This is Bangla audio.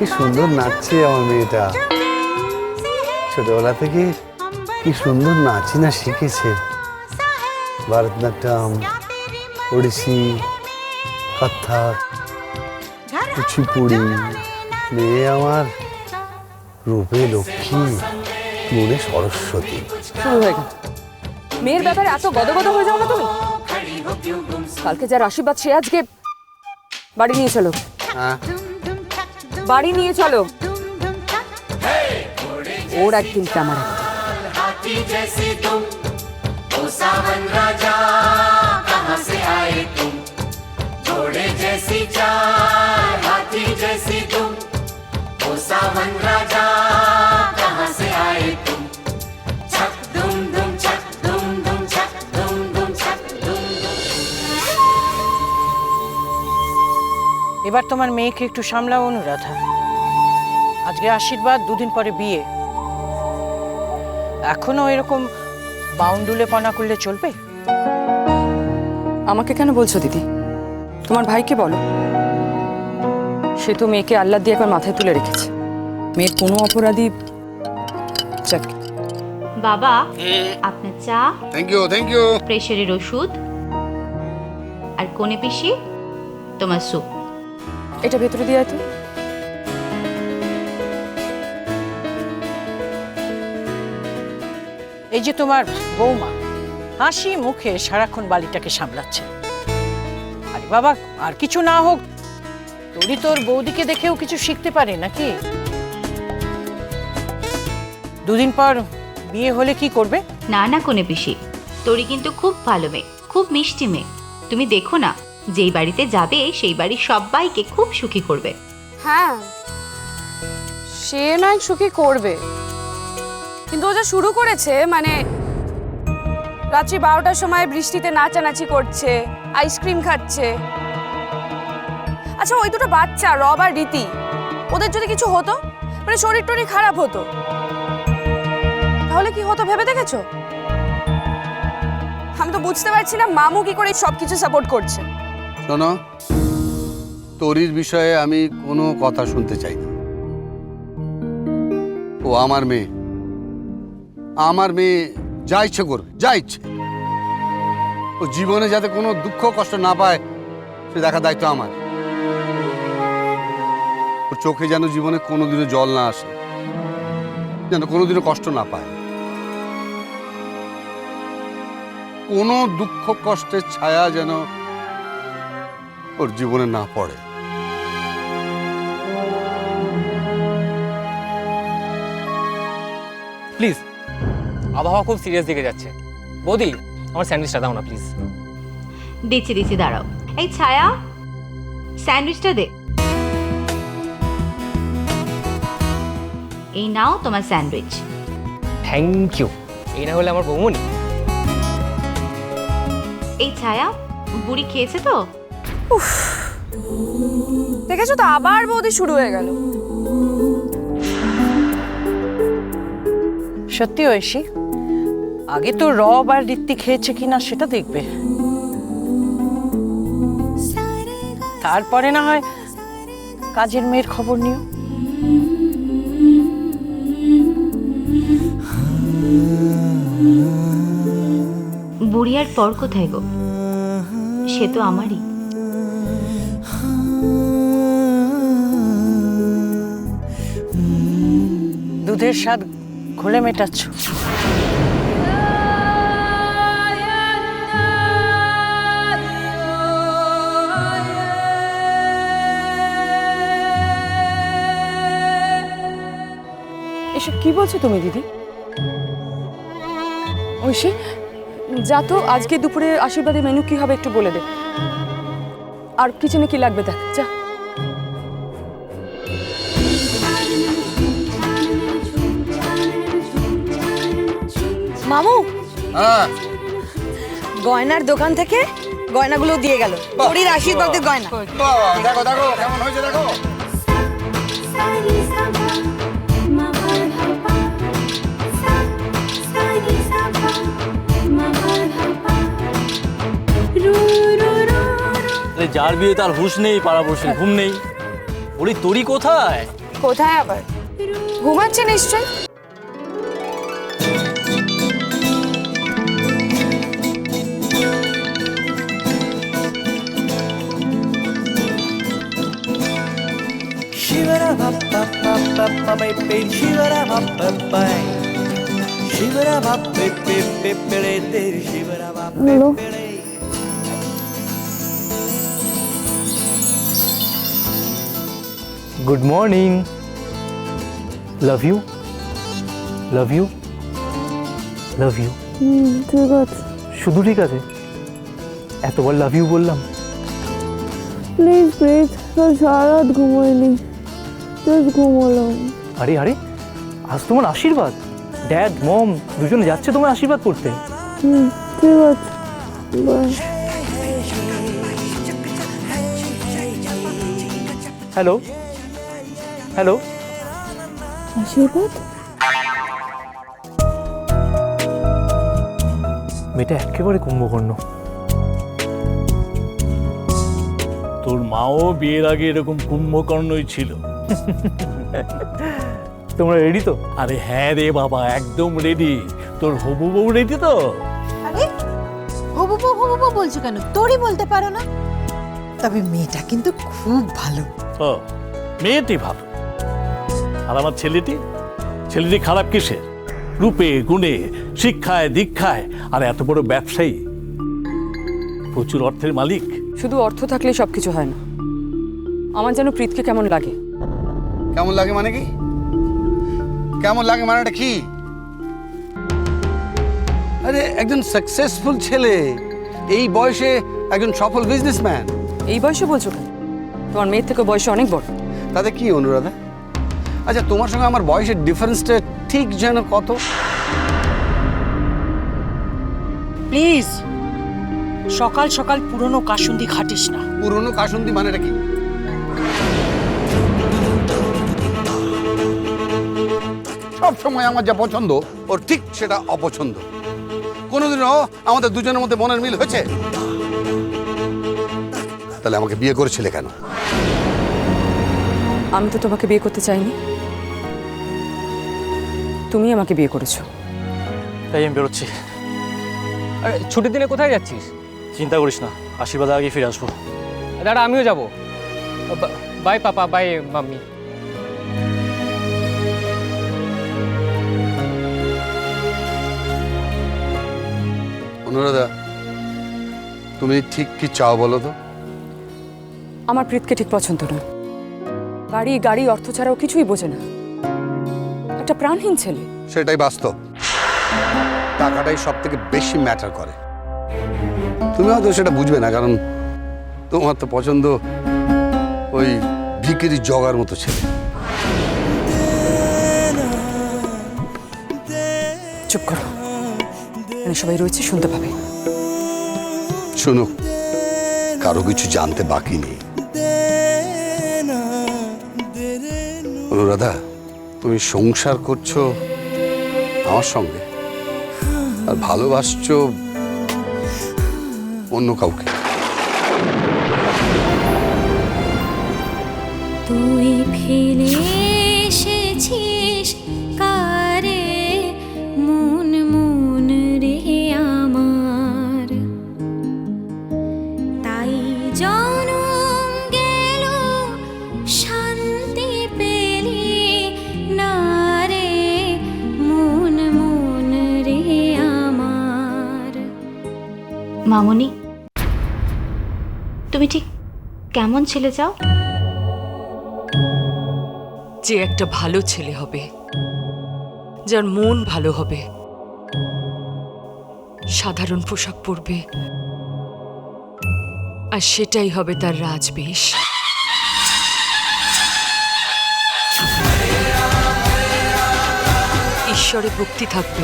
কি সুন্দর নাচছে আমার মেয়েটা। ছোটবেলা থেকে কি সুন্দর নাচি না শিখেছে। ভারতনাট্যম, ওড়িশি, কত্থক, কুচিপুড়ি। মেয়ে আমার রূপে লক্ষ্মী, মনে সরস্বতী। শুরু হয়ে গেল। মেয়ের ব্যাপারে এত গদগদ হয়ে যাও না তুমি। কালকে যার আশীর্বাদ সে আজকে বাড়ি নিয়ে চলো। হ্যাঁ, বাড়ি নিয়ে চলো। ওর একদিন আমার এবার তোমার মেয়েকে একটু সামলাও অনুরাধা। আজকে আশীর্বাদ, দুদিন পরে বিয়ে। এখনো এরকম বাউন্ডুলে পনা করলে চলবে? আমাকে কেন বলছো দিদি? তোমার ভাইকে বলো। সে তো মেয়েকে আল্লাহ দিয়ে একবার মাথায় তুলে রেখেছে। মেয়ের কোনো অপরাধী যাক। বাবা আপনার চা, থ্যাংক ইউ, থ্যাংক ইউ। প্রেশারের ওষুধ, আর কোনে পিসি তোমার স্যুপ। এটা ভেতরে দিয়ে আয় তো। এই যে তোমার বৌমা হাসি মুখে সারাক্ষণ বালিটাকে সামলাচ্ছে। আরে বাবা, আর কিছু না হোক, তোর বৌদিকে দেখেও কিছু শিখতে পারে নাকি? দুদিন পর বিয়ে হলে কি করবে? না না কোনে পিসি, তোরই কিন্তু খুব ভালো মেয়ে, খুব মিষ্টি মেয়ে। তুমি দেখো না, যেই বাড়িতে যাবে সেই বাড়ির সবাইকে খুব সুখী করবে। হ্যাঁ, সে নয় সুখী করবে, কিন্তু ও যা শুরু করেছে, মানে রাত্রি 12টার সময় বৃষ্টিতে নাচানাচি করছে, আইসক্রিম খাচ্ছে। আচ্ছা, ওই দুটো বাচ্চা রব আর রীতি, ওদের যদি কিছু হতো, মানে শরীর টরীর খারাপ হতো, তাহলে কি হতো ভেবে দেখেছো? আমি তো বুঝতে পারছি না মামু কি করে সবকিছু সাপোর্ট করছে। শোনো, তোরির বিষয়ে আমি কোনো কথা শুনতে চাই না। ও আমার মেয়ে, আমার মেয়ে যা ইচ্ছে করবে, যা ইচ্ছে। ও জীবনে যাতে কোনো দুঃখ কষ্ট না পায় সে দেখার দায়িত্ব আমার। ওর চোখে যেন জীবনে কোনোদিনও জল না আসে, যেন কোনোদিনও কষ্ট না পায়। কোনো দুঃখ কষ্টের ছায়া যেন ওর জীবনে না পড়ে। প্লিজ, আবহাওয়া খুব সিরিয়াস দিকে যাচ্ছে। বৌদি, আমার স্যান্ডউইচটা দাও না প্লিজ। দিচ্ছি দিচ্ছি, দাঁড়াও। এই ছায়া, স্যান্ডউইচটা দে। এই নাও তোমার স্যান্ডউইচ। Thank you. এই না হলে আমার বৌমনি। এই ছায়া, বুড়ি খেয়েছে তো? দেখেছো তো, আবার বৌদি শুরু হয়ে গেল। সত্যি ঐশী, আগে তো রব আর ঋত্বিক খেয়েছে কিনা সেটা দেখবে, তারপরে না হয় কাজের মেয়ের খবর নিও। বুড়ি আর পর কোথায় গো? সে তো আমারই। দুধের স্বাদ ঘোলে মেটাচ্ছ। এসব কি বলছো তুমি দিদি? ঐশী, যা তো, আজকে দুপুরে আশীর্বাদের মেনু কি হবে একটু বলে দে। আর কিচেনে কি লাগবে দেখ, যা। মামু, হ্যাঁ, গয়নার দোকান থেকে গয়নাগুলো দিয়ে গেল। তোরির আশীর্বাদের গয়না। বাবা, দেখো দেখো কেমন হয়েছে, দেখো। যার বিয়ে তার হুঁশ নেই, পাড়াপড়শির ঘুম নেই। বলি তোরই কোথায়? কোথায় আবার? ঘুমাচ্ছে নিশ্চয়। Shivara bap bap bap bap bap bap shivara bap bap bap shivara bap bap bap bap bap shivara bap bap good morning. Love you, love you, love you. ঠিক আছে। শুধু ঠিক আছে? এতবার লাভ ইউ বললাম। প্লিজ প্লিজ, কাল সারা রাত ঘুমোয়নি, জাস্ট ঘুমোলাম। আরে আরে, আজ তোমার আশীর্বাদ, ড্যাড মম দুজনে যাচ্ছে তোমার আশীর্বাদ করতে। ঠিক আছে, বাই। হ্যালো হ্যালো, আশীর্বাদ? মেয়েটা একেবারে কুম্ভকর্ণ। তোর মাও বিয়ের আগে এরকম কুম্ভকর্ণই ছিল। তোমরা রেডি তো? আরে হ্যাঁ রে বাবা, একদম রেডি। তোর হবু বউ রেডি তো? আরে হবু বউ বলছো কেন? তোরই বলতে পারো না? তবে মেয়েটা কিন্তু খুব ভালো। ও, মেয়েটি ভালো। আর আমার ছেলেটি? ছেলেটি খারাপ কিসের? রূপে গুণে, শিক্ষায় দীক্ষায়, আর এত বড় ব্যবসায়ী, প্রচুর অর্থের মালিক। শুধু অর্থ থাকলে সবকিছু হয় না। আমার যেন প্রীতকে কেমন লাগে। কেমন লাগে মানে কি? কেমন লাগে মানেটা কি? আরে একজন সাকসেসফুল ছেলে, এই বয়সে একজন সফল বিজনেসম্যান। এই বয়সে বলছো কেন? তোমার মেয়ের থেকে বয়সে অনেক বড়। তাতে কি অনুরাধা? আচ্ছা, তোমার সঙ্গে আমার বয়সের ডিফারেন্সটা ঠিক যেন কত? প্লিজ সকাল সকাল পুরনো কাসুন্দি খাটিস না। পুরনো কাসুন্দি মানেটা কি? সব সময় আমার যা পছন্দ ওর ঠিক সেটা অপছন্দ। কোনোদিনও আমাদের দুজনের মধ্যে মনের মিল হয়েছে? তাহলে আমাকে বিয়ে করেছিলে কেন? আমি তো তোমাকে বিয়ে করতে চাইনি, তুমি আমাকে বিয়ে করেছো। তাই আমি বেরোচ্ছি। আরে ছুটির দিনে কোথায় যাচ্ছিস? চিন্তা করিস না, আশীর্বাদ আগে ফিরে আসবো। দাদা আমিও যাবো। Bye papa, bye mummy. Anuradha, তুমি ঠিক কি চাও বলো তো? আমার প্রীতকে ঠিক পছন্দ না। বাড়ি গাড়ি অর্থ ছাড়াও কিছুই বোঝে না, একটা প্রাণহীন ছেলে। সেটাই বাস্তব। টাকাটাই সব থেকে বেশি ম্যাটার করে। তুমি হয়তো সেটা বুঝবে না, কারণ তোমার তো পছন্দ ওই ভিকিরি জগার মতো ছেলে। চুপ করো, মানে সবাই রয়েছে, শুনতে পাবে। শোনো, কারো কিছু জানতে বাকি নেই। অনুরাধা, তুমি সংসার করছো আমার সঙ্গে, আর ভালোবাসছো অন্য কাউকে। তুই ফিরে এসেছিস কারে মন মন রে আমার, তাই জনম গেল শান্তি পেলি না রে মন মন রে আমার। মামনি, তুমি ঠিক কেমন ছেলে চাও? যে একটা ভালো ছেলে হবে, যার মন ভালো হবে, সাধারণ পোশাক পরবে, আর সেটাই হবে তার রাজবেশ। ঈশ্বরে ভক্তি থাকবে,